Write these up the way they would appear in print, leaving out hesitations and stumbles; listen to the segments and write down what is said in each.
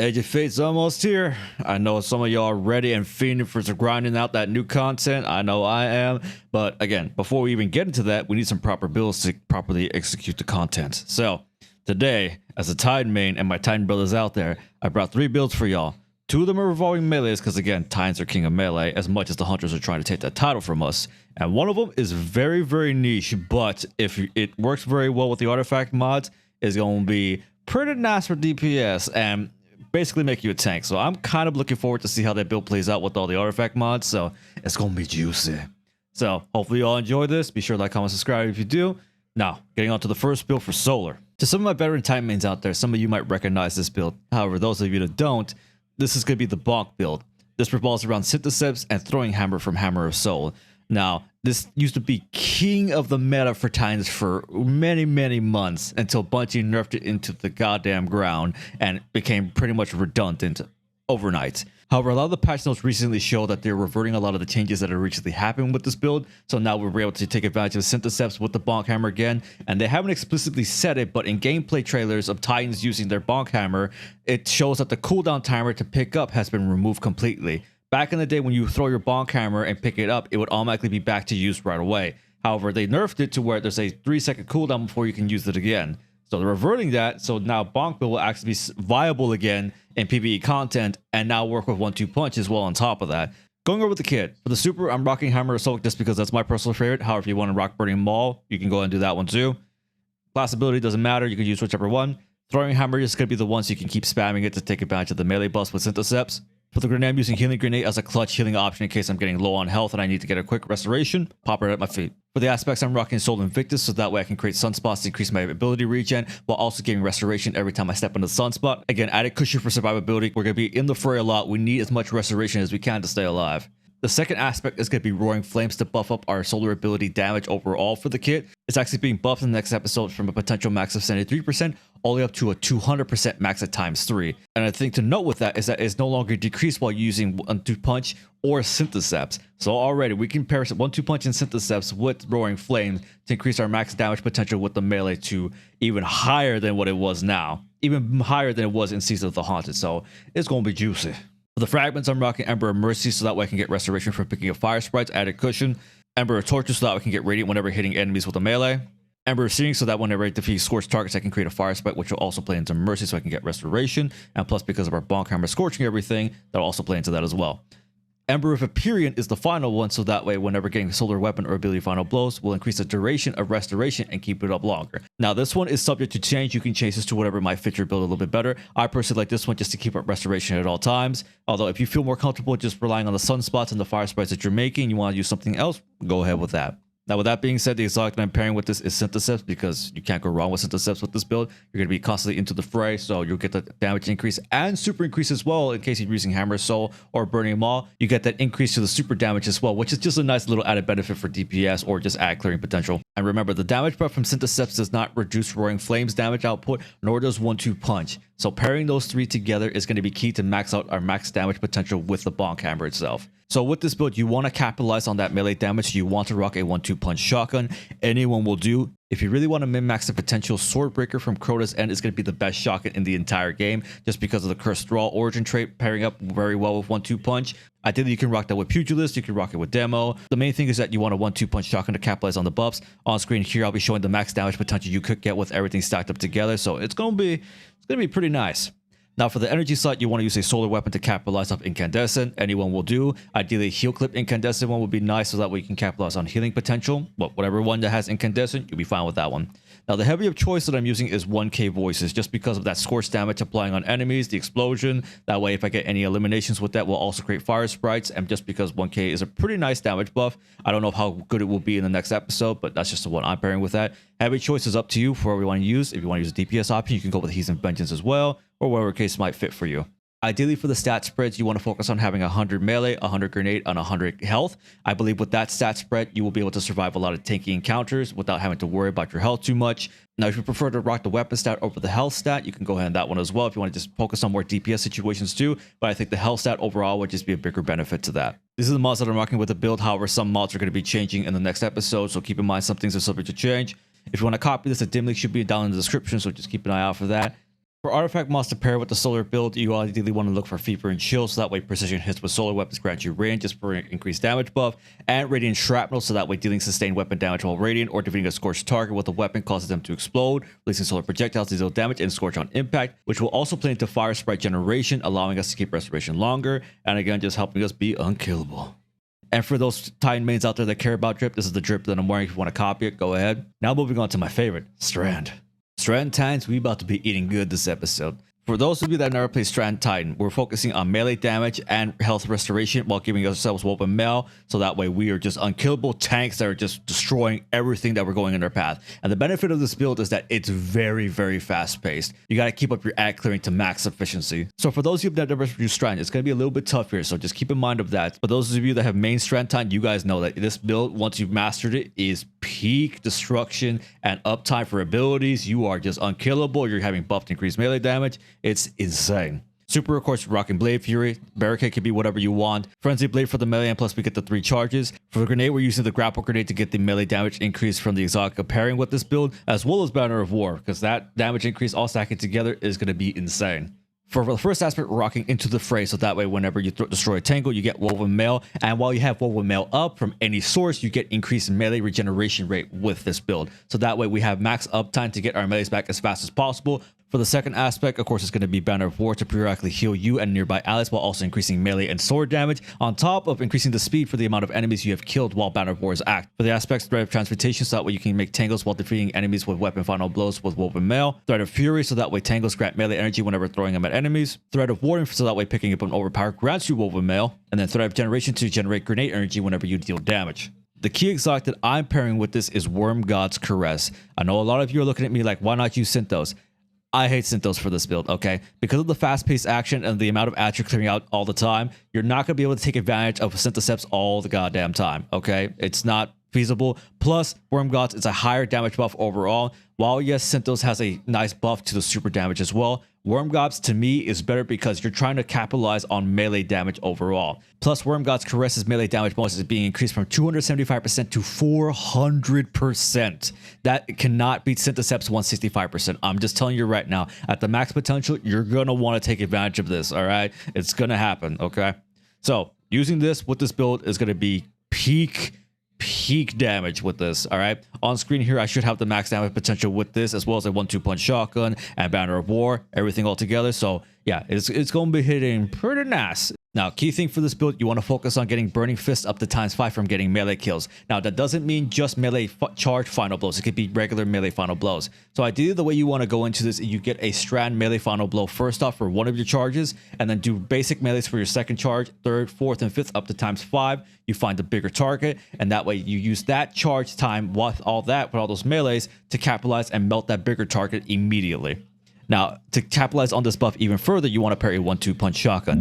Edge of Fate's almost here. I know some of y'all are ready and fiending for grinding out that new content. I know I am. But again, before we even get into that, we need some proper builds to properly execute the content. So today, as a Titan main and my Titan brothers out there, I brought 3 builds for y'all. 2 of them are revolving melees because again, Titans are king of melee as much as the Hunters are trying to take that title from us. And one of them is very, very niche, but if it works very well with the artifact mods, it's going to be pretty nice for DPS and basically make you a tank. So I'm kind of looking forward to see how that build plays out with all the artifact mods. So it's going to be juicy. So hopefully you all enjoy this. Be sure to like, comment, subscribe if you do. Now, getting on to the first build for Solar. To some of my veteran Titan mains out there, some of you might recognize this build. However, those of you that don't, this is going to be the Bonk build. This revolves around Synthoceps and Throwing Hammer from Hammer of Soul. Now, this used to be king of the meta for Titans for many, many months until Bungie nerfed it into the goddamn ground and became pretty much redundant overnight. However, a lot of the patch notes recently show that they're reverting a lot of the changes that had recently happened with this build. So now we're able to take advantage of Synthoceps with the Bonk Hammer again. And they haven't explicitly said it, but in gameplay trailers of Titans using their Bonk Hammer, it shows that the cooldown timer to pick up has been removed completely. Back in the day when you throw your Bonk Hammer and pick it up, it would automatically be back to use right away. However, they nerfed it to where there's a 3-second cooldown before you can use it again. So they're reverting that, so now Bonk build will actually be viable again in PvE content and now work with 1-2 punch as well on top of that. Going over with the kit. For the super, I'm rocking Hammer of Soul just because that's my personal favorite. However, if you want to rock Burning Maul, you can go ahead and do that one too. Class ability doesn't matter, you can use whichever one. Throwing Hammer is going to be the ones you can keep spamming it to take advantage of the melee buffs with Synthoceps. For the grenade, I'm using Healing Grenade as a clutch healing option in case I'm getting low on health and I need to get a quick restoration. Pop it at my feet. For the aspects, I'm rocking Soul Invictus so that way I can create sunspots to increase my ability regen while also getting restoration every time I step into the sunspot. Again, added cushion for survivability. We're going to be in the fray a lot. We need as much restoration as we can to stay alive. The second aspect is going to be Roaring Flames to buff up our solar ability damage overall for the kit. It's actually being buffed in the next episode from a potential max of 73% all the way up to a 200% max at ×3. And I think to note with that is that it's no longer decreased while using 1-2 punch or Synthoceps. So already we can pair 1-2 punch and Synthoceps with Roaring Flames to increase our max damage potential with the melee to even higher than what it was now. Even higher than it was in Season of the Haunted. So it's going to be juicy. For the fragments, I'm rocking Ember of Mercy so that way I can get restoration from picking up fire sprites, added cushion. Ember of Torture so that I can get radiant whenever hitting enemies with a melee. Ember of Searing so that whenever I defeat scorched targets, I can create a fire sprite, which will also play into Mercy so I can get restoration. And plus, because of our Bonk Hammer scorching everything, that'll also play into that as well. Ember of Empyrean is the final one, so that way whenever getting solar weapon or ability final blows will increase the duration of restoration and keep it up longer. Now this one is subject to change. You can change this to whatever might fit your build a little bit better. I personally like this one just to keep up restoration at all times. Although if you feel more comfortable just relying on the sunspots and the fire sprites that you're making, you want to use something else, go ahead with that. Now, with that being said, the exotic that I'm pairing with this is Synthoceps because you can't go wrong with Synthoceps with this build. You're going to be constantly into the fray, so you'll get the damage increase and super increase as well in case you're using Hammer of Soul or Burning Maul. You get that increase to the super damage as well, which is just a nice little added benefit for DPS or just add clearing potential. And remember, the damage buff from Synthoceps does not reduce Roaring Flames damage output, nor does 1-2 punch. So pairing those 3 together is going to be key to max out our max damage potential with the Bonk Hammer itself. So with this build, you want to capitalize on that melee damage. You want to rock a 1-2 punch shotgun. Anyone will do. If you really want to min-max the potential, Swordbreaker from Crota's End is going to be the best shotgun in the entire game just because of the Cursed Thrall origin trait pairing up very well with 1-2 punch. Ideally, you can rock that with Pugilist, you can rock it with Demo. The main thing is that you want a 1-2 punch shotgun to capitalize on the buffs. On screen here, I'll be showing the max damage potential you could get with everything stacked up together. So it's going to be pretty nice. Now for the energy slot, you want to use a solar weapon to capitalize off Incandescent. Anyone will do. Ideally, Heal Clip Incandescent one would be nice so that way you can capitalize on healing potential. But whatever one that has Incandescent, you'll be fine with that one. Now the heavy of choice that I'm using is 1K Voices just because of that scorch damage applying on enemies, the explosion. That way if I get any eliminations with that, we'll also create fire sprites. And just because 1K is a pretty nice damage buff, I don't know how good it will be in the next episode, but that's just the one I'm pairing with that. Heavy choice is up to you for what we want to use. If you want to use a DPS option, you can go with Heathen Vengeance as well, or whatever case might fit for you. Ideally for the stat spreads, you want to focus on having 100 melee, 100 grenade, and 100 health. I believe with that stat spread, you will be able to survive a lot of tanky encounters without having to worry about your health too much. Now, if you prefer to rock the weapon stat over the health stat, you can go ahead on that one as well if you want to just focus on more DPS situations too. But I think the health stat overall would just be a bigger benefit to that. These are the mods that I'm rocking with the build. However, some mods are going to be changing in the next episode, so keep in mind some things are subject to change. If you want to copy this, the dim link should be down in the description, so just keep an eye out for that. For artifact mods to pair with the solar build, you ideally want to look for Fever and Chill, so that way precision hits with solar weapons grant you ranges for increased damage buff, and Radiant Shrapnel, so that way dealing sustained weapon damage while radiant or defeating a scorched target with a weapon causes them to explode, releasing solar projectiles to deal damage and scorch on impact, which will also play into Fire Sprite generation, allowing us to keep restoration longer, and again just helping us be unkillable. And for those Titan mains out there that care about drip, this is the drip that I'm wearing. If you want to copy it, go ahead. Now moving on to my favorite, Strand. Strand Titans, we about to be eating good this episode. For those of you that have never played Strand Titan, we're focusing on melee damage and health restoration while giving ourselves Woven Mail, so that way we are just unkillable tanks that are just destroying everything that we're going in their path. And the benefit of this build is that it's very, very fast paced. You got to keep up your ad clearing to max efficiency. So for those of you that never used Strand, it's going to be a little bit tough here, so just keep in mind of that. For those of you that have main Strand Titan, you guys know that this build, once you've mastered it, is peak destruction and uptime for abilities. You are just unkillable. You're having buffed increased melee damage. It's insane. Super, of course, rocking Blade Fury. Barricade can be whatever you want. Frenzy Blade for the melee, and plus we get the 3 charges. For the grenade, we're using the grapple grenade to get the melee damage increase from the Exotica pairing with this build, as well as Banner of War, because that damage increase all stacking together is going to be insane. For the first aspect, we're rocking Into the Fray, so that way whenever you destroy a tangle, you get Woven Mail, and while you have Woven Mail up from any source, you get increased melee regeneration rate with this build. So that way we have max uptime to get our melees back as fast as possible. For the second aspect, of course, it's going to be Banner of War to periodically heal you and nearby allies while also increasing melee and sword damage, on top of increasing the speed for the amount of enemies you have killed while Banner of War is active. For the aspects, Thread of Transmutation, so that way you can make tangles while defeating enemies with weapon final blows with Woven Mail. Thread of Fury, so that way tangles grant melee energy whenever throwing them at enemies. Thread of Warning, so that way picking up an overpower grants you Woven Mail. And then Thread of Generation to generate grenade energy whenever you deal damage. The key exotic that I'm pairing with this is Wormgod's Caress. I know a lot of you are looking at me like, why not use Synthos? I hate Synthos for this build, okay? Because of the fast-paced action and the amount of ads you're clearing out all the time, you're not going to be able to take advantage of Synthoceps all the goddamn time, okay? It's not feasible. Plus, Wormgods is a higher damage buff overall. While yes, Synthos has a nice buff to the super damage as well, Wormgods to me is better because you're trying to capitalize on melee damage overall. Plus, Wormgod's Caress's melee damage bonus is being increased from 275% to 400%. That cannot beat Synthoceps 165%. I'm just telling you right now, at the max potential, you're going to want to take advantage of this, all right? It's going to happen, okay? So, using this with this build is going to be peak damage with this. All right, on screen here I should have the max damage potential with this, as well as a 1-2 punch shotgun and Banner of War, everything all together. So yeah, it's gonna be hitting pretty nice. Now, key thing for this build, you want to focus on getting Burning Fist up to ×5 from getting melee kills. Now, that doesn't mean just melee charge final blows. It could be regular melee final blows. So ideally, the way you want to go into this, you get a Strand melee final blow first off for one of your charges, and then do basic melees for your second charge, third, fourth, and fifth up to ×5. You find the bigger target, and that way you use that charge time with all those melees to capitalize and melt that bigger target immediately. Now, to capitalize on this buff even further, you want to pair a 1-2 punch shotgun.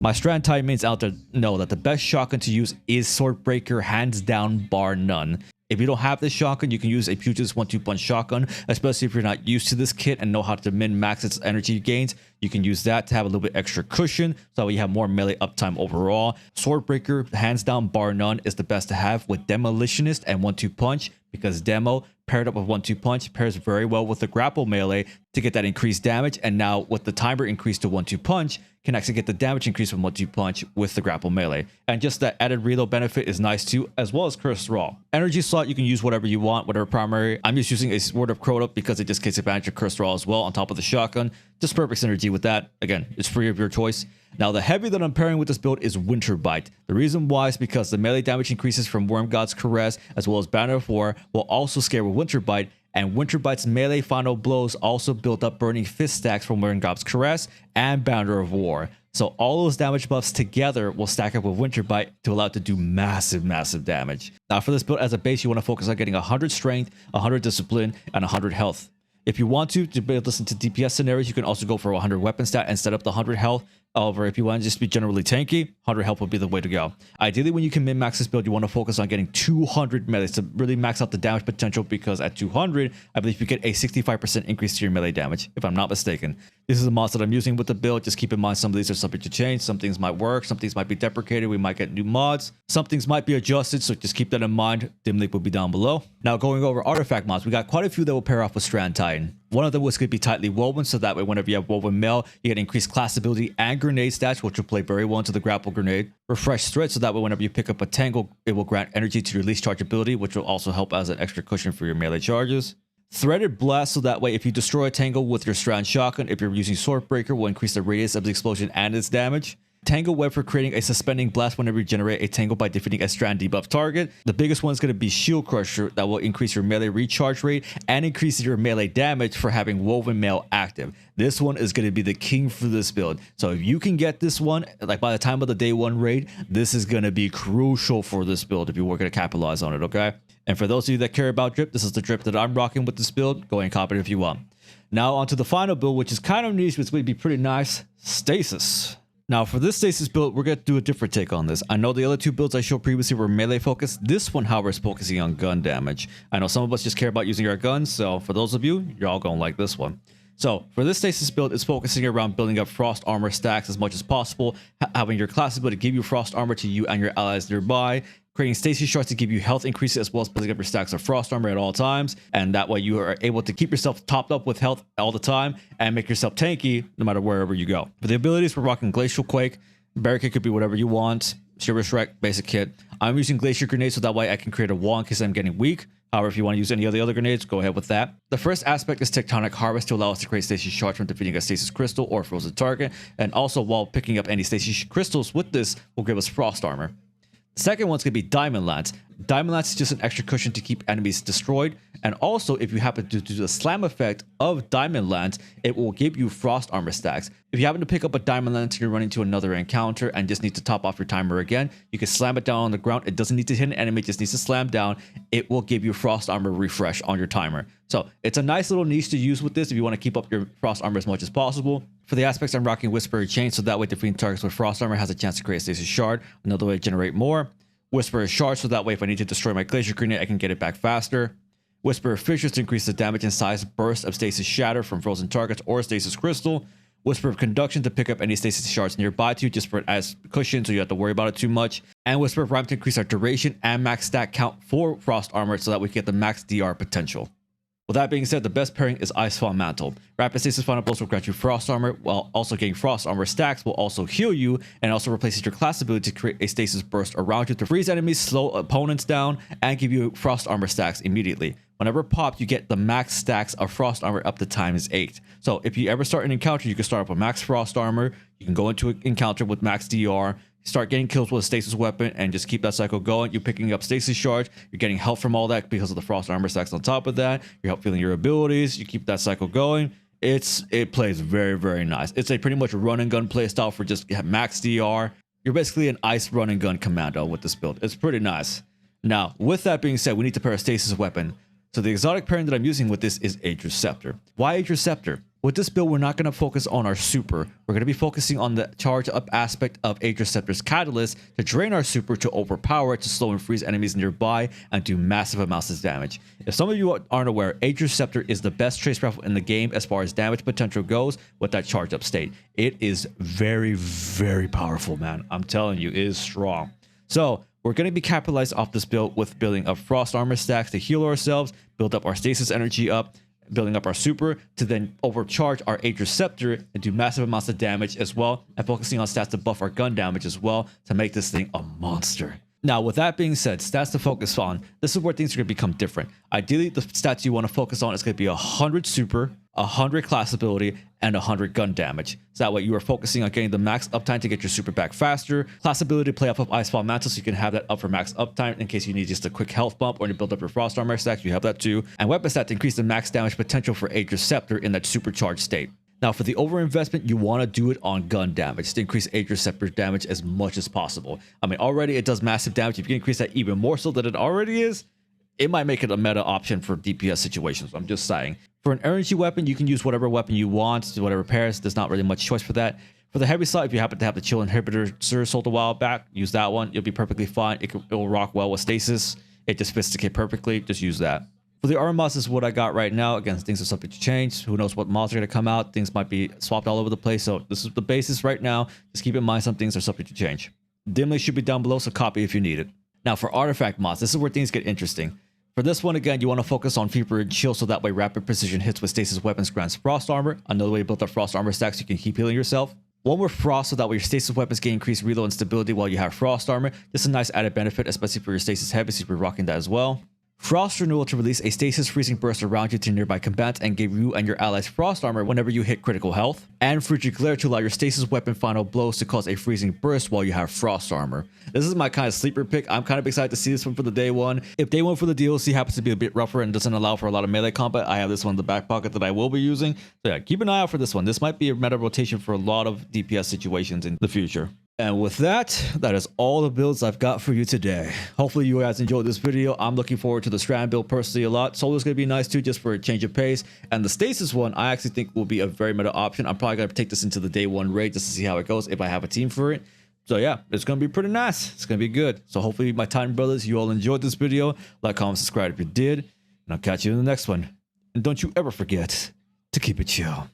My Strand Titan mains out there know that the best shotgun to use is Swordbreaker, hands down, bar none. If you don't have this shotgun, you can use a Pugilist 1-2 punch shotgun, especially if you're not used to this kit and know how to min-max its energy gains. You can use that to have a little bit extra cushion, so you have more melee uptime overall. Swordbreaker, hands down, bar none, is the best to have with Demolitionist and 1-2 punch, because Demo paired up with 1-2 punch pairs very well with the grapple melee to get that increased damage, and now with the timer increase to 1-2 punch, can actually get the damage increase from 1-2 punch with the grapple melee. And just that added reload benefit is nice too, as well as Cursed Thrall. Energy slot, you can use whatever you want, whatever primary. I'm just using a Sword of Crota because it just takes advantage of Cursed Thrall as well on top of the shotgun. Just perfect synergy with that. Again, it's free of your choice. Now, the heavy that I'm pairing with this build is Winterbite. The reason why is because the melee damage increases from Wormgod's Caress as well as Banner of War will also scale with Winterbite, and Winterbite's melee final blows also build up Burning Fist stacks from Wormgod's Caress and Banner of War. So all those damage buffs together will stack up with Winterbite to allow it to do massive damage. Now, for this build as a base, you want to focus on getting 100 strength, 100 discipline, and 100 health. If you want to be able to listen to DPS scenarios, you can also go for 100 weapon stat and set up the 100 health. However, if you want to just be generally tanky, 100 health would be the way to go. Ideally, when you can min-max this build, you want to focus on getting 200 melee to really max out the damage potential, because at 200, I believe you get a 65% increase to your melee damage, if I'm not mistaken. This is a mod that I'm using with the build. Just keep in mind some of these are subject to change. Some things might work, some things might be deprecated. We might get new mods. Some things might be adjusted, so just keep that in mind. Dim link will be down below. Now, going over artifact mods, we got quite a few that will pair off with Strand Titan. One of them was going to be tightly woven, so that way whenever you have woven mail, you get increased class ability and grenade stats, which will play very well into the grapple grenade. Refresh thread, so that way whenever you pick up a tangle, it will grant energy to release charge ability, which will also help as an extra cushion for your melee charges. Threaded blast, so that way if you destroy a tangle with your strand shotgun, if you're using sword breaker, will increase the radius of the explosion and its damage. Tangle web for creating a suspending blast whenever you generate a tangle by defeating a strand debuff target. The biggest one is going to be shield crusher, that will increase your melee recharge rate and increase your melee damage for having woven mail active. This one is going to be the king for this build. So if you can get this one, like by the time of the day 1 raid, this is going to be crucial for this build if you were going to capitalize on it, okay? And for those of you that care about drip, this is the drip that I'm rocking with this build. Go ahead and copy it if you want. Now onto the final build, which is kind of niche, but it's going to be pretty nice. Stasis. Now for this Stasis build, we're going to do a different take on this. I know the other 2 builds I showed previously were melee focused. This one, however, is focusing on gun damage. I know some of us just care about using our guns, so for those of you, you're all going to like this one. So for this Stasis build, it's focusing around building up frost armor stacks as much as possible, having your class ability give you frost armor to you and your allies nearby, creating stasis shards to give you health increases, as well as building up your stacks of frost armor at all times, and that way you are able to keep yourself topped up with health all the time and make yourself tanky no matter wherever you go. For the abilities, we're rocking Glacial Quake. Barricade could be whatever you want. Shiver Shrek, basic kit. I'm using Glacier Grenade so that way I can create a wall in case I'm getting weak. However, if you want to use any of the other grenades, go ahead with that. The first aspect is Tectonic Harvest to allow us to create stasis shards from defeating a stasis crystal or frozen target. And also, while picking up any stasis crystals with this, will give us frost armor. The second one's going to be Diamond Lance. Diamond Lance is just an extra cushion to keep enemies destroyed. And also, if you happen to do the slam effect of Diamond Lance, it will give you frost armor stacks. If you happen to pick up a Diamond Lance and you're running to another encounter and just need to top off your timer again, you can slam it down on the ground. It doesn't need to hit an enemy, it just needs to slam down. It will give you frost armor refresh on your timer. So it's a nice little niche to use with this if you want to keep up your frost armor as much as possible. For the aspects, I'm rocking Whisperer Chain, so that way defeating targets with frost armor has a chance to create a stasis shard. Another way to generate more. Whisperer Shard, so that way if I need to destroy my Glacier Grenade, I can get it back faster. Whisperer Fissures to increase the damage and size burst of Stasis Shatter from frozen targets or Stasis Crystal. Whisper of Conduction to pick up any Stasis shards nearby to you, just for it as cushion so you have to worry about it too much. And Whisper of Rhyme to increase our duration and max stack count for Frost Armor so that we get the max DR potential. With that being said, the best pairing is Icefall Mantle. Rapid Stasis Final Blows will grant you Frost Armor, while also getting Frost Armor stacks will also heal you, and also replaces your class ability to create a Stasis Burst around you to freeze enemies, slow opponents down, and give you Frost Armor stacks immediately. Whenever popped, you get the max stacks of Frost Armor up to times 8. So if you ever start an encounter, you can start up with max Frost Armor, you can go into an encounter with max DR, start getting kills with a stasis weapon, and just keep that cycle going. You're picking up stasis shards, you're getting health from all that because of the frost armor stacks on top of that. You're feeling your abilities, you keep that cycle going. It plays very, very nice. It's a pretty much run and gun play style for just max DR. You're basically an ice run and gun commando with this build. It's pretty nice. Now, with that being said, we need to pair a stasis weapon. So the exotic pairing that I'm using with this is Aegis Scepter. Why Aegis Scepter? With this build, we're not going to focus on our super. We're going to be focusing on the charge up aspect of Aegis Scepter's catalyst to drain our super to overpower it to slow and freeze enemies nearby and do massive amounts of damage. If some of you aren't aware, Aegis Scepter is the best trace rifle in the game as far as damage potential goes with that charged up state. It is very, very powerful, man. I'm telling you, it is strong. So we're going to be capitalized off this build with building up frost armor stacks to heal ourselves, build up our stasis energy up, building up our super to then overcharge our Aegis Scepter and do massive amounts of damage as well, and focusing on stats to buff our gun damage as well to make this thing a monster. Now, with that being said, stats to focus on, this is where things are going to become different. Ideally, the stats you want to focus on is going to be 100 super, 100 class ability, and 100 gun damage. So that way you are focusing on getting the max uptime to get your super back faster, class ability to play off of Icefall Mantle so you can have that up for max uptime in case you need just a quick health bump or to build up your frost armor stacks, you have that too, and weapon stat to increase the max damage potential for Aegis Scepter in that supercharged state. Now, for the overinvestment, you want to do it on gun damage to increase Aegis Scepter damage as much as possible. I mean, already it does massive damage. If you can increase that even more so than it already is, it might make it a meta option for DPS situations. I'm just saying. For an energy weapon, you can use whatever weapon you want, whatever pairs. There's not really much choice for that. For the heavy slot, if you happen to have the Chill Inhibitor Sir sold a while back, use that one. You'll be perfectly fine. It will rock well with stasis. It just fits the kit perfectly. Just use that. For the armor mods, this is what I got right now. Again, things are subject to change. Who knows what mods are going to come out. Things might be swapped all over the place. So this is the basis right now. Just keep in mind some things are subject to change. Dim link should be down below, so copy if you need it. Now for artifact mods, this is where things get interesting. For this one, again, you want to focus on Fever and Chill so that way rapid precision hits with stasis weapons grants Frost Armor. Another way to build up Frost Armor stacks, you can keep healing yourself. One with Frost so that way your stasis weapons gain increased reload and stability while you have Frost Armor. This is a nice added benefit, especially for your stasis heavy, so you're rocking that as well. Frost Renewal to release a stasis freezing burst around you to nearby combatants and give you and your allies Frost Armor whenever you hit critical health. And Frigid Glare to allow your stasis weapon final blows to cause a freezing burst while you have Frost Armor. This is my kind of sleeper pick. I'm kind of excited to see this one for the day one. If day one for the DLC happens to be a bit rougher and doesn't allow for a lot of melee combat, I have this one in the back pocket that I will be using. So yeah, keep an eye out for this one. This might be a meta rotation for a lot of DPS situations in the future. And with that, that is all the builds I've got for you today. Hopefully you guys enjoyed this video. I'm looking forward to the Strand build personally a lot. Solar's going to be nice too, just for a change of pace. And the Stasis one, I actually think will be a very meta option. I'm probably going to take this into the day one raid just to see how it goes if I have a team for it. So yeah, it's going to be pretty nice. It's going to be good. So hopefully my Titan brothers, you all enjoyed this video. Like, comment, subscribe if you did. And I'll catch you in the next one. And don't you ever forget to keep it chill.